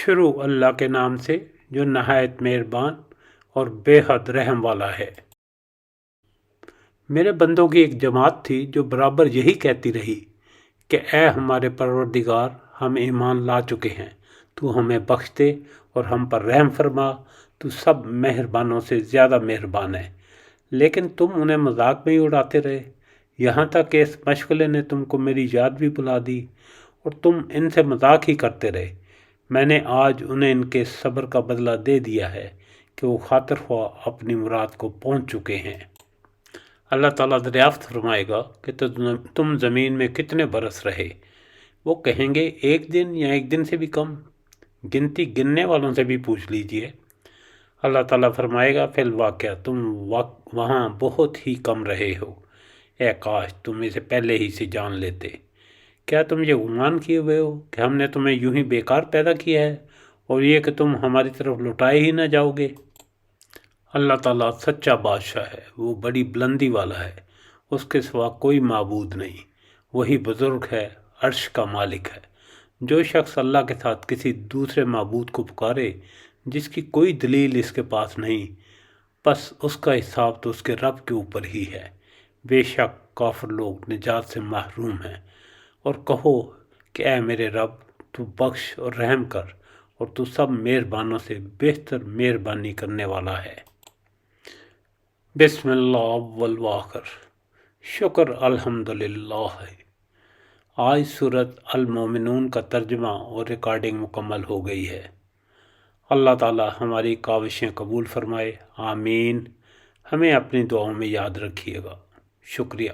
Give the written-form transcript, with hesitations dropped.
شروع اللہ کے نام سے جو نہایت مہربان اور بے حد رحم والا ہے۔ میرے بندوں کی ایک جماعت تھی جو برابر یہی کہتی رہی کہ اے ہمارے پروردگار، ہم ایمان لا چکے ہیں، تو ہمیں بخش دے اور ہم پر رحم فرما، تو سب مہربانوں سے زیادہ مہربان ہے۔ لیکن تم انہیں مذاق میں ہی اڑاتے رہے، یہاں تک کہ اس مشغلے نے تم کو میری یاد بھی بلا دی اور تم ان سے مذاق ہی کرتے رہے۔ میں نے آج انہیں ان کے صبر کا بدلہ دے دیا ہے کہ وہ خاطر خواہ اپنی مراد کو پہنچ چکے ہیں۔ اللہ تعالیٰ دریافت فرمائے گا کہ تم زمین میں کتنے برس رہے؟ وہ کہیں گے 1 دن یا 1 دن سے بھی کم، گنتی گننے والوں سے بھی پوچھ لیجئے۔ اللہ تعالیٰ فرمائے گا فی الواقعہ تم وہاں بہت ہی کم رہے ہو، اے کاش تم اسے پہلے ہی سے جان لیتے۔ کیا تم یہ گمان کیے ہوئے ہو کہ ہم نے تمہیں یوں ہی بیکار پیدا کیا ہے اور یہ کہ تم ہماری طرف لوٹائے ہی نہ جاؤ گے؟ اللہ تعالیٰ سچا بادشاہ ہے، وہ بڑی بلندی والا ہے، اس کے سوا کوئی معبود نہیں، وہی بزرگ ہے، عرش کا مالک ہے۔ جو شخص اللہ کے ساتھ کسی دوسرے معبود کو پکارے جس کی کوئی دلیل اس کے پاس نہیں، بس اس کا حساب تو اس کے رب کے اوپر ہی ہے۔ بے شک کافر لوگ نجات سے محروم ہیں۔ اور کہو کہ اے میرے رب، تو بخش اور رحم کر، اور تو سب مہربانوں سے بہتر مہربانی کرنے والا ہے۔ بسم اللہ اول واخر، شکر الحمدللہ۔ آج سورۃ المومنون کا ترجمہ اور ریکارڈنگ مکمل ہو گئی ہے۔ اللہ تعالی ہماری کاوشیں قبول فرمائے، آمین۔ ہمیں اپنی دعاؤں میں یاد رکھیے گا۔ شکریہ۔